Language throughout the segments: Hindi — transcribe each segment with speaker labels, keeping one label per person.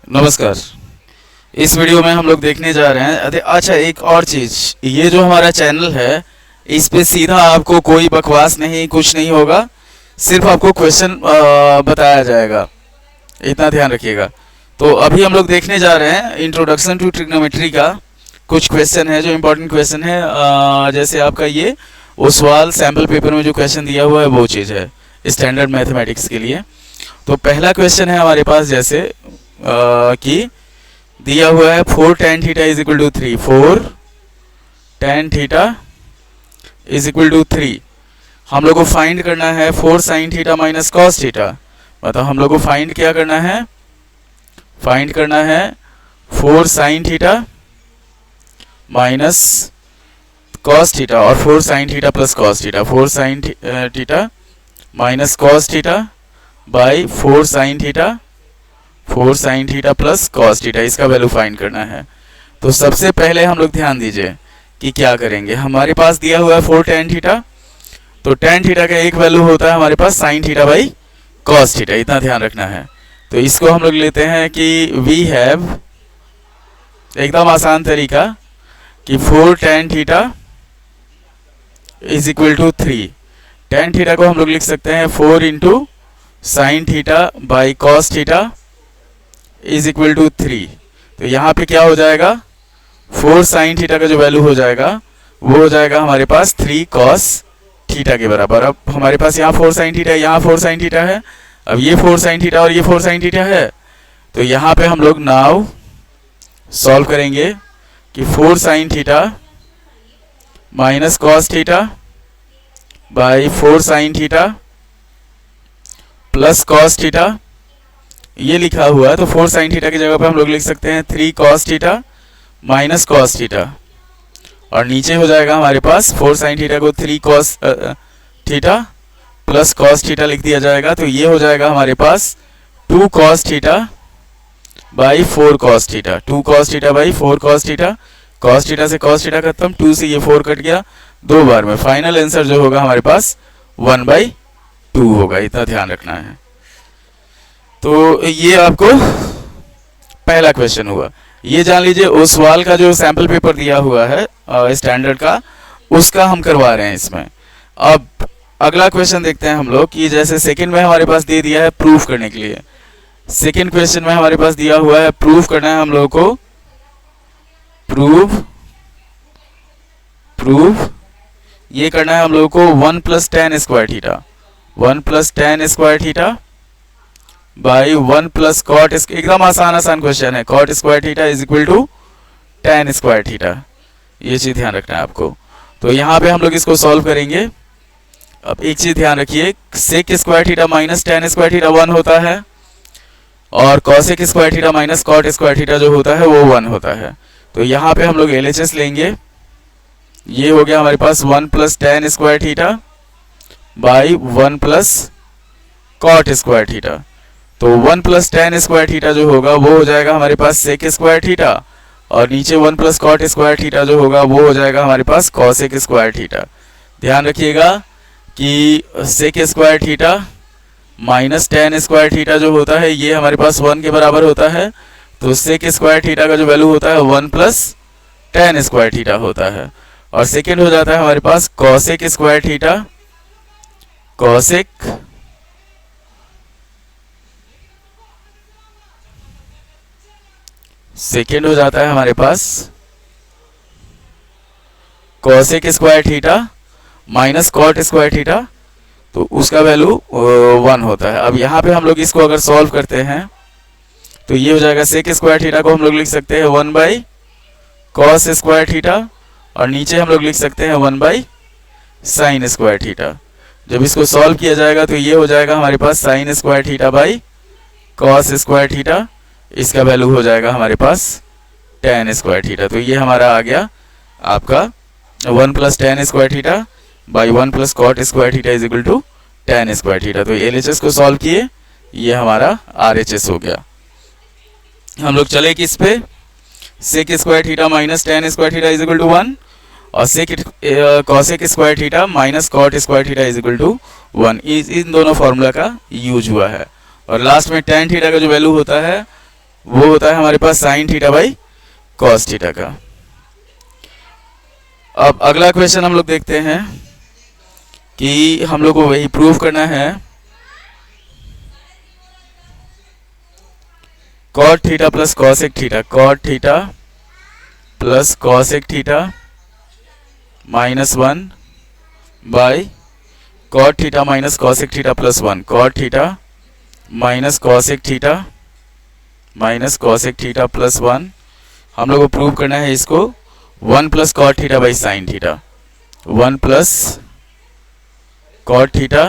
Speaker 1: नमस्कार। इस वीडियो में हम लोग देखने जा रहे हैं अच्छा एक और चीज़, ये जो हमारा चैनल है इस पे सीधा आपको कोई बकवास नहीं, कुछ नहीं होगा, सिर्फ आपको क्वेश्चन बताया जाएगा, इतना ध्यान रखिएगा। तो अभी हम लोग देखने जा रहे हैं इंट्रोडक्शन टू ट्रिग्नोमेट्री का कुछ क्वेश्चन है जो इम्पोर्टेंट क्वेश्चन है। जैसे आपका ये ओसवाल सैम्पल पेपर में जो क्वेश्चन दिया हुआ है वो चीज़ है स्टैंडर्ड मैथमेटिक्स के लिए। तो पहला क्वेश्चन है हमारे पास जैसे कि दिया हुआ है 4 tan theta is equal to 3, 4 tan theta is equal to 3। हम लोग को फाइंड करना है 4 sin theta minus cos theta. मतलब हम लोग को फाइंड क्या करना है, फाइंड करना है 4 sin theta minus cos theta और 4 sin theta plus cos theta, 4 sin theta minus cos theta by 4 sin theta, 4 sin theta plus cos theta, इसका वैल्यू फाइंड करना है। तो सबसे पहले हम लोग ध्यान दीजिए कि क्या करेंगे। हमारे पास दिया हुआ है 4 tan थीटा, तो tan थीटा का एक वैल्यू होता है हमारे पास sin theta by cos theta, इतना ध्यान रखना है। तो इसको हम लोग लेते हैं कि वी हैव, एकदम आसान तरीका, कि 4 tan theta is equal to 3। tan theta को हम लोग लिख सकते हैं 4 into sine theta by cos theta is equal to 3। तो यहाँ पे क्या हो जाएगा, 4 sin थीटा का जो वैल्यू हो जाएगा वो हो जाएगा हमारे पास 3 cos थीटा के बराबर। अब हमारे पास यहाँ 4 sin थीटा है, यहाँ 4 sin थीटा है, अब ये 4 sin थीटा और ये 4 sin थीटा है। तो यहाँ पे हम लोग नाउ सॉल्व करेंगे कि 4 sin theta minus cos theta by 4 sin theta plus cos theta, ये लिखा हुआ है। तो 4 sin थीटा की जगह पे हम लोग लिख सकते हैं 3 cos theta minus cos theta, और नीचे हो जाएगा हमारे पास 4 sin थीटा को 3 cos theta plus cos theta लिख दिया जाएगा। तो ये हो जाएगा हमारे पास 2 cos theta by 4 cos theta, 2 cos theta by 4 cos theta, cos theta से cos थीटा खत्म, 2 से ये 4 कट गया, दो बार में फाइनल आंसर जो होगा हमारे पास 1/2 होगा, इतना ध्यान रखना है। तो ये आपको पहला क्वेश्चन हुआ। ये जान लीजिए ओसवाल का जो सैंपल पेपर दिया हुआ है स्टैंडर्ड का, उसका हम करवा रहे हैं इसमें। अब अगला क्वेश्चन देखते हैं हम लोग कि जैसे सेकंड में हमारे पास दे दिया है प्रूफ करने के लिए। सेकंड क्वेश्चन में हमारे पास दिया हुआ है प्रूफ करना है हम लोग को, प्रूफ ये करना है हम लोग को 1 plus tan square theta, 1 plus tan square theta by 1 plus cot, एकदम आसान क्वेश्चन है, cot square theta is equal to tan square theta, ये चीज़ ध्यान रखना है आपको। तो यहाँ पे हम लोग इसको सॉल्व करेंगे। अब एक चीज़ ध्यान रखिए, sec square theta minus tan square theta 1 होता है, और cosec square theta minus cot square theta जो होता है वो 1 होता है। तो यहाँ पे हम लोग LHS लेंगे, ये हो गया हमारे पास 1 plus tan square theta by 1 plus cot square theta. तो 1 प्लस tan स्क्वायर थीटा जो होगा वो हो जाएगा हमारे पास सेक स्क्वायर थीटा, और नीचे 1 प्लस कॉट स्क्वायर थीटा जो होगा वो हो जाएगा हमारे पास कॉसेक स्क्वायर थीटा। ध्यान रखिएगा कि sec square theta minus tan square theta जो होता है ये हमारे पास 1 के बराबर होता है। तो सेक स्क्वायर थीटा का जो वैल्यू होता है 1 प्लस tan स्क्वायर थीटा होता है, और सेकेंड हो जाता है हमारे पास cosec square theta, cosec second हो जाता है हमारे पास cosec square theta minus cot square theta, तो उसका वैल्यू 1 होता है। अब यहाँ पे हम लोग इसको अगर सॉल्व करते हैं तो ये हो जाएगा सेक स्क्वायर थीटा को हम लोग लिख सकते हैं 1 बाई कॉस स्क्वायर थीटा, और नीचे हम लोग लिख सकते हैं 1 बाई साइन स्क्वायर थीटा। जब इसको सॉल्व किया जाएगा तो ये हो जाएगा हमारे पास sine square theta by cos square theta, इसका वैल्यू हो जाएगा हमारे पास tan स्क्वायर थीटा। तो ये हमारा आ गया आपका 1 plus tan square theta by 1 plus cot square theta is equal to tan square theta. तो LHS को सॉल्व किए, ये हमारा RHS हो गया। हम लोग चले किस पे, sec square theta minus tan square theta is equal to 1, और sec cosec square theta minus cot square theta is equal to 1, इन दोनों फॉर्मूला का यूज हुआ है। और लास्ट में tan थीटा का जो वैल्यू होता है वो होता है हमारे पास sine theta by cos theta का। अब अगला क्वेश्चन हम लोग देखते हैं कि हम लोग को वही प्रूव करना है cot theta plus cosec theta, cot theta plus cosec theta -1 by cot theta minus cosec theta plus 1, cot theta minus cosec theta minus cosec theta plus 1। हम लोग को प्रूव करना है इसको 1 plus cot theta by sine theta, 1 plus cot theta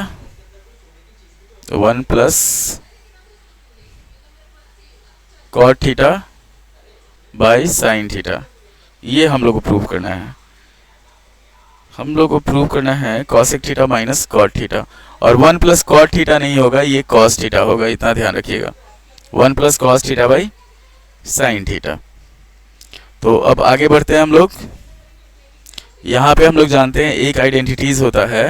Speaker 1: 1 plus cot theta by sine theta. ये हम लोग को प्रूव करना है। हम लोग को प्रूव करना है cosec theta minus cot theta, और 1 प्लस कॉट थीटा नहीं होगा, ये कॉस थीटा होगा, इतना ध्यान रखिएगा। 1 plus cos theta by sine theta. तो अब आगे बढ़ते हैं हम लोग। यहाँ पे हम लोग जानते हैं एक आइडेंटिटीज होता है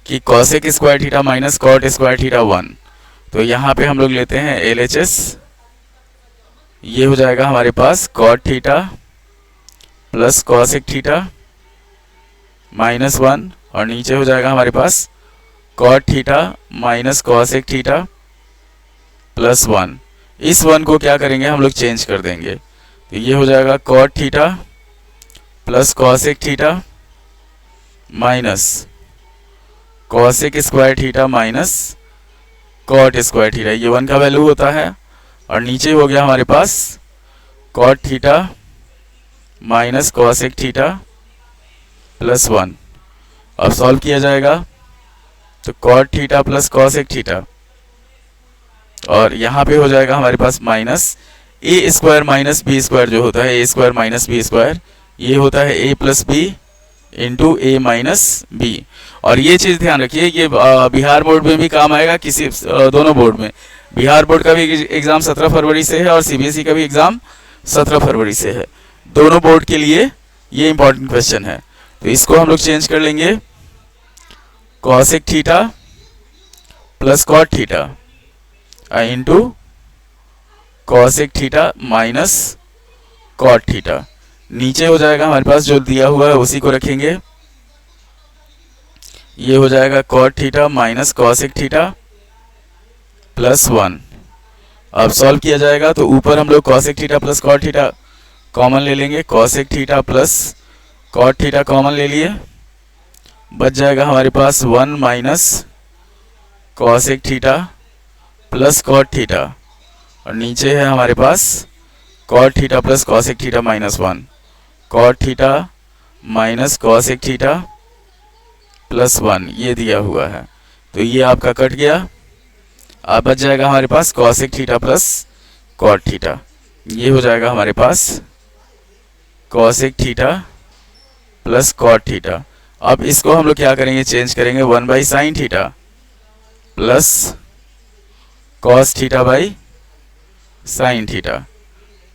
Speaker 1: कि cosec square theta minus cot square theta 1। तो यहाँ पे हम लोग लेते हैं LHS। ये हो जाएगा हमारे पास cot theta plus cosec theta -1, और नीचे हो जाएगा हमारे पास cot theta minus cosec theta plus 1। इस 1 को क्या करेंगे हम लोग चेंज कर देंगे। तो ये हो जाएगा cot theta plus cosec theta minus cosec square theta minus cot square theta, ये 1 का वैल्यू होता है। और नीचे हो गया हमारे पास cot theta minus cosec theta plus 1। अब सॉल्व किया जाएगा तो cot theta plus cosec theta, और यहाँ पे हो जाएगा हमारे पास minus a square minus b square जो होता है, a square minus b square, ये होता है a plus b into a minus b. और ये चीज़ ध्यान रखिए, ये बिहार बोर्ड में भी काम आएगा, किसी दोनों बोर्ड में। बिहार बोर्ड का भी एग्ज़ाम 17 फरवरी से है और CBSE का भी एग्ज़ाम 17 फरवरी से है। दोनों बोर्ड के लिए ये इंपॉर्टेंट क्वेश्चन है। तो इसको हम लोग चेंज कर लेंगे cosec theta plus cot theta into cosec theta minus cot theta. नीचे हो जाएगा हमारे पास जो दिया हुआ है उसी को रखेंगे। ये हो जाएगा cot theta minus cosec theta plus 1। अब सॉल्व किया जाएगा तो ऊपर हम लोग cosec theta plus cot theta common ले लेंगे, cosec theta plus cot theta common ले लिए, बच जाएगा हमारे पास 1 minus cosec theta plus cot theta, और नीचे है हमारे पास cot theta plus cosec theta minus 1, cot theta minus cosec theta plus 1, ये दिया हुआ है। तो ये आपका कट गया। अब बच जाएगा हमारे पास cosec theta plus cot theta. ये हो जाएगा हमारे पास cosec theta plus cot theta. अब इसको हम लोग क्या करेंगे, चेंज करेंगे 1 by sine theta plus cos theta by sine theta.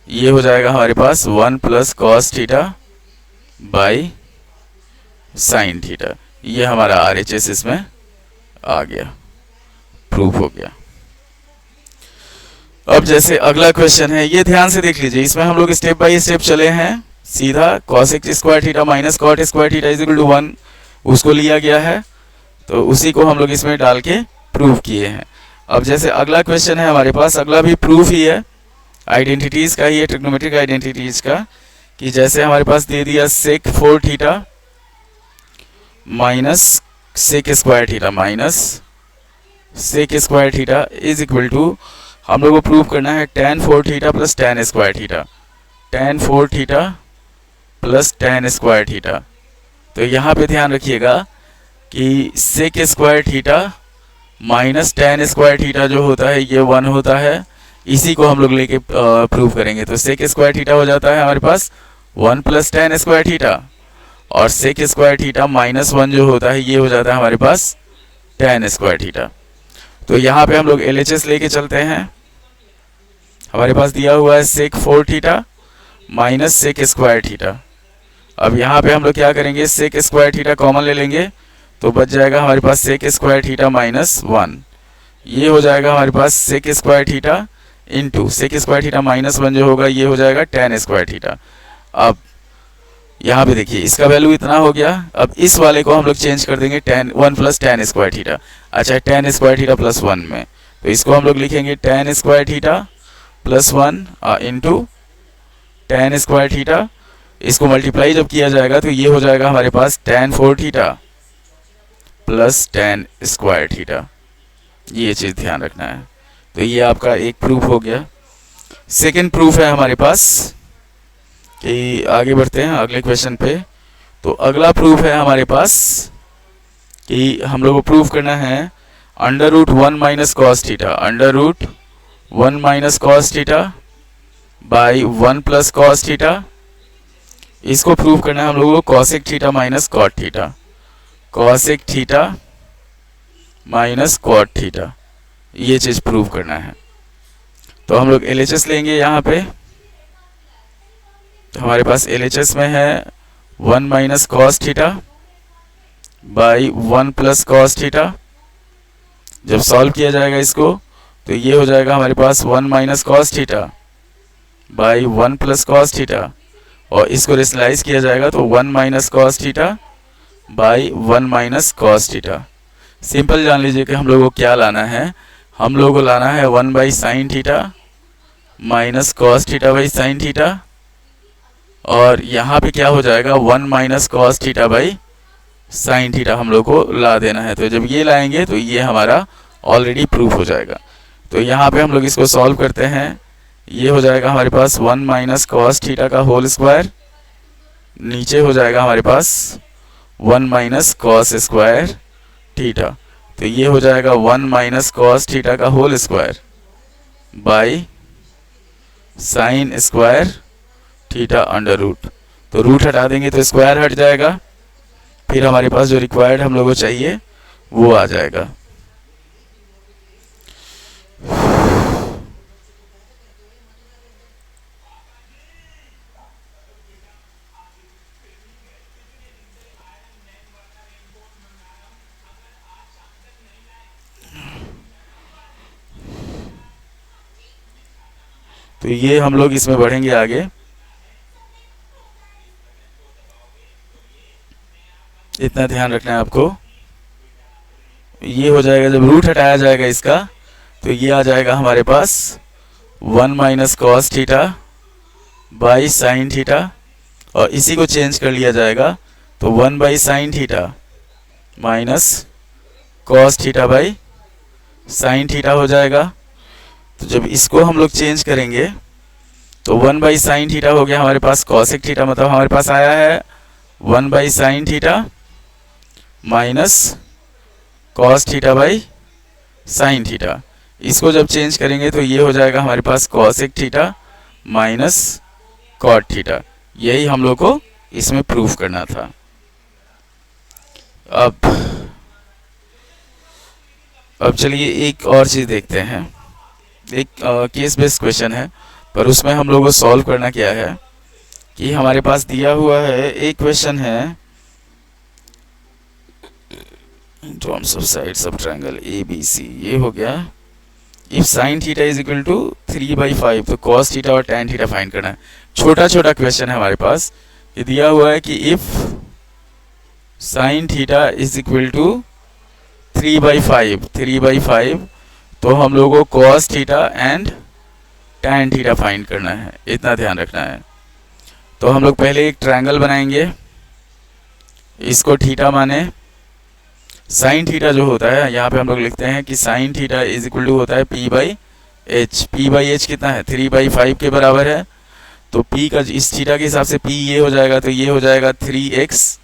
Speaker 1: ये हो जाएगा हमारे पास 1 plus cos theta by sine theta. ये हमारा RHS इसमें आ गया, प्रूफ हो गया। अब जैसे अगला क्वेश्चन है, ये ध्यान से देख लीजिए, इसमें हम लोग स्टेप बाय स्टेप चले हैं। सीधा cosec square theta minus cot square theta is equal to 1 उसको लिया गया है, तो उसी को हम लोग इसमें डाल के प्रूफ किए हैं। अब जैसे अगला क्वेश्चन है हमारे पास, अगला भी प्रूफ ही है, आइडेंटिटीज का ही है, ट्रिग्नोमेट्रिक आइडेंटिटीज का। कि जैसे हमारे पास दे दिया sec 4 theta minus sec square theta minus sec square theta is equal to, हम लोग को प्रूव करना है tan 4 theta plus tan square theta, tan 4 theta plus tan square theta. तो यहाँ पे ध्यान रखिएगा कि sec square theta minus tan square theta जो होता है ये 1 होता है, इसी को हम लोग लेके प्रूव करेंगे। तो सेक स्क्वायर थीटा हो जाता है हमारे पास 1 प्लस tan स्क्वायर थीटा, और सेक स्क्वायर थीटा माइनस 1 जो होता है ये हो जाता है हमारे पास tan स्क्वायर थीटा। तो यहाँ पे हम लोग LHS लेके चलते हैं। हमारे पास दिया हुआ है sec 4 theta minus sec square theta. अब यहाँ पे हम लोग क्या करेंगे, सेक स्क्वायर थीटा कॉमन ले लेंगे, तो बच जाएगा हमारे पास सेक स्क्वायर थीटा माइनस 1। ये हो जाएगा हमारे पास sec square theta into sec square theta minus 1 जो होगा ये हो जाएगा tan स्क्वायर थीटा। अब यहाँ पे देखिए इसका वैल्यू इतना हो गया। अब इस वाले को हम लोग चेंज कर देंगे tan 1 plus tan square theta. अच्छा, tan स्क्वायर थीटा प्लस 1 में, तो इसको हम लोग लिखेंगे tan square theta plus 1 into tan square theta. इसको मल्टीप्लाई जब किया जाएगा तो ये हो जाएगा हमारे पास tan 4 theta plus tan square theta. ये चीज़ ध्यान रखना है। तो ये आपका एक प्रूफ हो गया। सेकेंड प्रूफ है हमारे पास कि आगे बढ़ते हैं अगले क्वेश्चन पे। तो अगला प्रूफ है हमारे पास कि हम लोग को प्रूफ करना है under root 1 minus cos theta, under root 1 minus cos theta by 1 plus cos theta. इसको प्रूफ करना है हम लोगों को cosec theta minus cot theta, cosec theta minus cot theta, ये चीज़ प्रूव करना है। तो हम लोग LHS लेंगे यहाँ पे। तो हमारे पास LHS में है 1 minus cos theta by 1 plus cos theta. जब सॉल्व किया जाएगा इसको तो ये हो जाएगा हमारे पास 1 minus cos theta by 1 plus cos theta, और इसको रेशनलाइज किया जाएगा तो 1 minus cos theta by 1 minus cos theta. Simple जान लीजिए कि हम लोगों को क्या लाना है। हम लोगों को लाना है 1 by sine theta minus cos theta by sine theta, और यहाँ पे क्या हो जाएगा 1 minus cos theta by sine theta हम लोग को ला देना है। तो जब ये लाएंगे तो ये हमारा ऑलरेडी प्रूफ हो जाएगा। तो यहाँ पे हम लोग इसको सॉल्व करते हैं। ये हो जाएगा हमारे पास 1 माइनस कॉस थीटा का होल स्क्वायर, नीचे हो जाएगा हमारे पास 1 माइनस कॉस स्क्वायर थीटा। तो ये हो जाएगा 1 माइनस कॉस थीटा का whole square by sine square theta under root. तो रूट हटा देंगे तो स्क्वायर हट जाएगा, फिर हमारे पास जो रिक्वायर्ड हम लोगों को चाहिए वो आ जाएगा। तो ये हम लोग इसमें बढ़ेंगे आगे। इतना ध्यान रखना है आपको। ये हो जाएगा जब रूट हटाया जाएगा इसका तो ये आ जाएगा हमारे पास 1 minus cos theta by sine theta, और इसी को चेंज कर लिया जाएगा तो 1 by sine theta minus cos theta by sine theta हो जाएगा। तो जब इसको हम लोग चेंज करेंगे तो 1 बाई साइन थीटा हो गया हमारे पास कॉसेक थीटा, मतलब हमारे पास आया है 1 by sine theta minus cos theta by sine theta. इसको जब चेंज करेंगे तो ये हो जाएगा हमारे पास cosec theta minus cot theta. यही हम लोग को इसमें प्रूफ करना था। अब चलिए एक और चीज़ देखते हैं। एक केस बेस्ड क्वेश्चन है, पर उसमें हम लोगों को सॉल्व करना क्या है कि हमारे पास दिया हुआ है एक क्वेश्चन है in terms of sides of triangle ABC। ये हो गया if sine theta is equal to 3/5, तो कॉस थीटा और टैन थीटा फाइंड करना है। छोटा छोटा क्वेश्चन है हमारे पास। ये दिया हुआ है कि if sine theta is equal to 3/5 तो हम लोगों को cos theta and tan theta find करना है। इतना ध्यान रखना है। तो हम लोग पहले एक ट्रायंगल बनाएंगे, इसको थीटा माने। साइन थीटा जो होता है यहाँ पे हम लोग लिखते हैं कि sine theta is equal to होता है P/H। P/H कितना है 3/5 के बराबर है। तो P का इस थीटा के हिसाब से P ये हो जाएगा, तो ये हो जाएगा 3x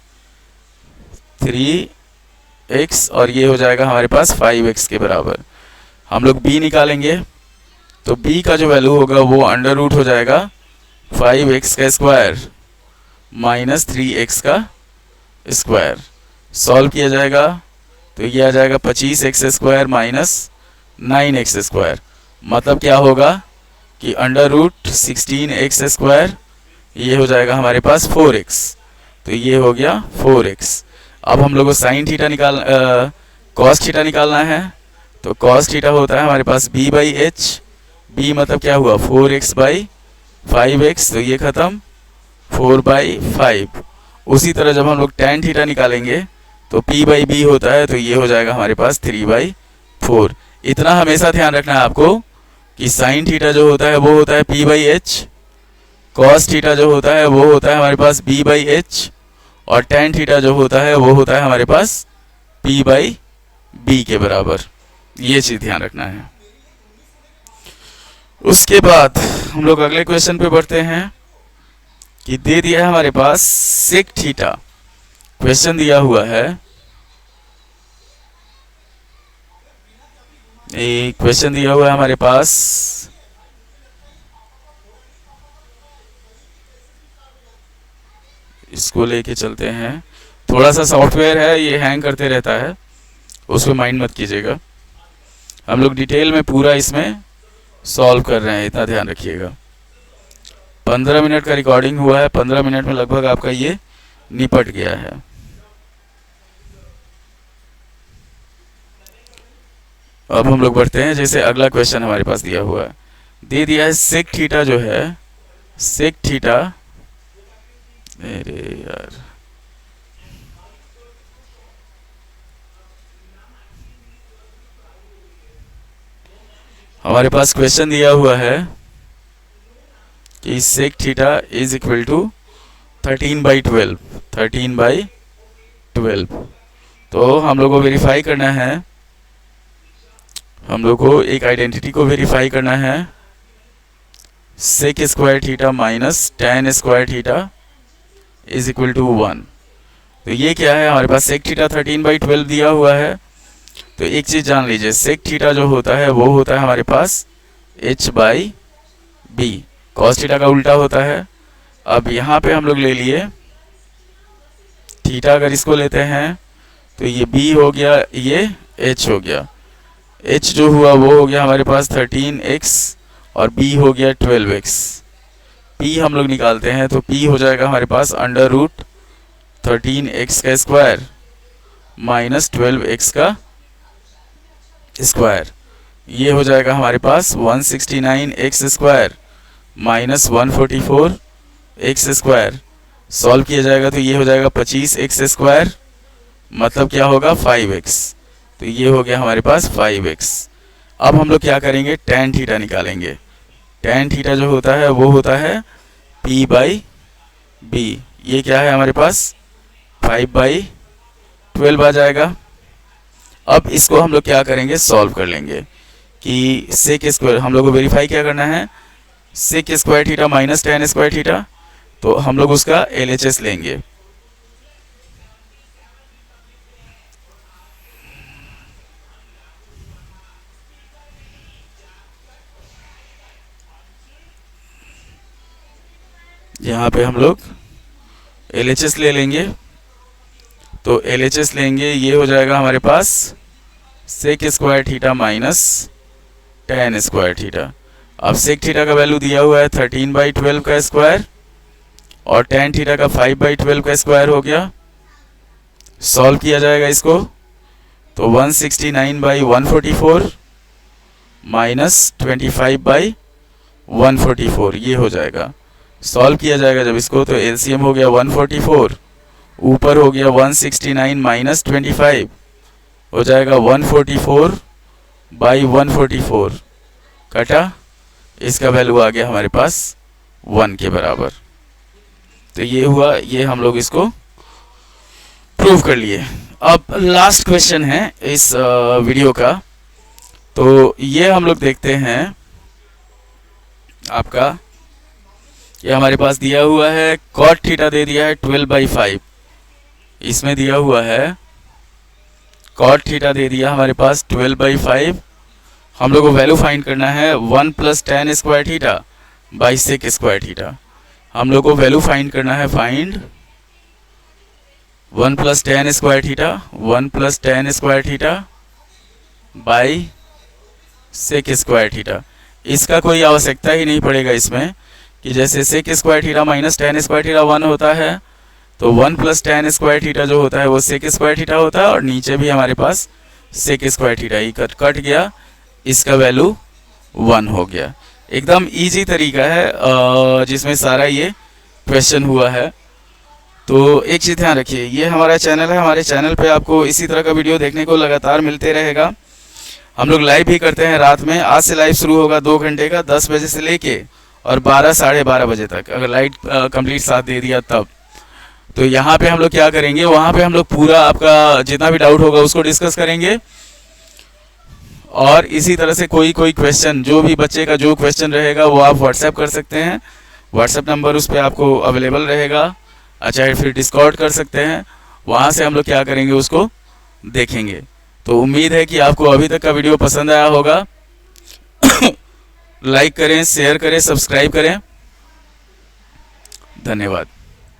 Speaker 1: और ये हो जाएगा हमारे पास 5x के बराबर। हम लोग B निकालेंगे तो B का जो वैल्यू होगा वो अंडर रूट हो जाएगा 5x का स्क्वायर माइनस 3x का स्क्वायर। सॉल्व किया जाएगा तो ये आ जाएगा 25x square minus 9x square. मतलब क्या होगा कि अंडर रूट 16x स्क्वायर, ये हो जाएगा हमारे पास 4x। तो ये हो गया 4x। अब हम लोग को साइन थीटा कॉस थीटा निकालना है। तो कॉस थीटा होता है हमारे पास B/H। b मतलब क्या हुआ 4x बाई 5x, तो ये खत्म 4/5। उसी तरह जब हम लोग tan थीटा निकालेंगे तो p बाई b होता है, तो ये हो जाएगा हमारे पास 3/4। इतना हमेशा ध्यान रखना है आपको कि साइन थीटा जो होता है वो होता है p by h, cos theta जो होता है वो होता है हमारे पास b बाई h, और tan थीटा जो होता है वो होता है हमारे पास p बाई b के बराबर। ये चीज ध्यान रखना है। उसके बाद हम लोग अगले क्वेश्चन पे बढ़ते हैं कि दे दिया है हमारे पास सेक थीटा। क्वेश्चन दिया हुआ है, एक क्वेश्चन दिया हुआ है हमारे पास, इसको लेके चलते हैं। थोड़ा सा सॉफ्टवेयर है, ये हैंग करते रहता है, उसको माइंड मत कीजिएगा। हम लोग डिटेल में पूरा इसमें सॉल्व कर रहे हैं, इतना ध्यान रखिएगा। 15 मिनट का रिकॉर्डिंग हुआ है, 15 मिनट में लगभग आपका ये निपट गया है। अब हम लोग बढ़ते हैं, जैसे अगला क्वेश्चन हमारे पास दिया हुआ है, दे दिया है सेक थीटा जो है, सेक थीटा, अरे यार हमारे पास क्वेश्चन दिया हुआ है कि sec theta is equal to 13/12, 13/12। तो हम लोग को वेरीफाई करना है, हम लोग को एक आइडेंटिटी को वेरीफाई करना है, sec square theta minus tan square theta is equal to 1। तो ये क्या है, हमारे पास सेक थीटा 13/12 दिया हुआ है। तो एक चीज जान लीजिए, सेक थीटा जो होता है वो होता है हमारे पास h by b, cos theta का उल्टा होता है। अब यहाँ पे हम लोग ले लिए थीटा, अगर इसको लेते हैं तो ये b हो गया, ये h हो गया। h जो हुआ वो हो गया हमारे पास 13x और b हो गया 12x। p हम लोग निकालते हैं तो p हो जाएगा हमारे पास अंडर रूट 13x का स्क्वायर माइनस 12x का स्क्वायर। ये हो जाएगा हमारे पास 169x square minus 144x square. Solve किया जाएगा तो ये हो जाएगा 25x स्क्वायर, मतलब क्या होगा 5x। तो ये हो गया हमारे पास 5x। अब हम लोग क्या करेंगे, tan थीटा निकालेंगे। tan थीटा जो होता है वो होता है p बाई b। ये क्या है हमारे पास 5/12 आ जाएगा। अब इसको हम लोग क्या करेंगे, सॉल्व कर लेंगे कि सेक स्क्वायर, हम लोग को वेरीफाई क्या करना है, sec square theta minus tan square theta, तो हम लोग उसका LHS लेंगे। यहाँ पे हम लोग LHS ले लेंगे, तो LHS लेंगे, ये हो जाएगा हमारे पास sec square theta minus tan square theta. अब सेक थीटा का वैल्यू दिया हुआ है 13/12 का स्क्वायर और tan थीटा का 5/12 का स्क्वायर हो गया। सॉल्व किया जाएगा इसको तो 169/144 माइनस 25/144 ये हो जाएगा। सॉल्व किया जाएगा जब इसको तो LCM हो गया 144, ऊपर हो गया 169 माइनस 25, हो जाएगा 144/144 कटा, इसका वैल्यू आ गया हमारे पास 1 के बराबर। तो ये हुआ, ये हम लोग इसको प्रूव कर लिए। अब लास्ट क्वेश्चन है इस वीडियो का, तो ये हम लोग देखते हैं आपका, ये हमारे पास दिया हुआ है cot थीटा दे दिया है 12/5। इसमें दिया हुआ है cot थीटा दे दिया हमारे पास 12/5। हम लोग को वैल्यू फाइंड करना है 1 plus tan square theta by sec square theta. हम लोग को वैल्यू फाइंड करना है, find 1 plus tan square theta, 1 plus tan square theta by sec square theta. इसका कोई आवश्यकता ही नहीं पड़ेगा इसमें कि जैसे sec square theta minus tan square theta 1 होता है, तो 1 प्लस tan स्क्वायर थीटा जो होता है वो सेक स्क्वायर थीटा होता है, और नीचे भी हमारे पास सेक स्क्वायर थीटा ही कट गया, इसका वैल्यू 1 हो गया। एकदम इजी तरीका है जिसमें सारा ये क्वेश्चन हुआ है। तो एक चीज़ ध्यान रखिए, ये हमारा चैनल है, हमारे चैनल पे आपको इसी तरह का वीडियो देखने को लगातार मिलते रहेगा। हम लोग लाइव भी करते हैं रात में। आज से लाइव शुरू होगा 2 घंटे का, 10 बजे से लेके और 12 साढ़े 12 बजे तक, अगर लाइट कंप्लीट साथ दे दिया तब। तो यहाँ पे हम लोग क्या करेंगे, वहाँ पे हम लोग पूरा आपका जितना भी डाउट होगा उसको डिस्कस करेंगे। और इसी तरह से कोई क्वेश्चन, जो भी बच्चे का जो क्वेश्चन रहेगा वो आप व्हाट्सएप कर सकते हैं। व्हाट्सएप नंबर उस पर आपको अवेलेबल रहेगा। अच्छा, फिर डिस्कॉर्ड कर सकते हैं, वहाँ से हम लोग क्या करेंगे उसको देखेंगे। तो उम्मीद है कि आपको अभी तक का वीडियो पसंद आया होगा। लाइक करें, शेयर करें, सब्सक्राइब करें। धन्यवाद।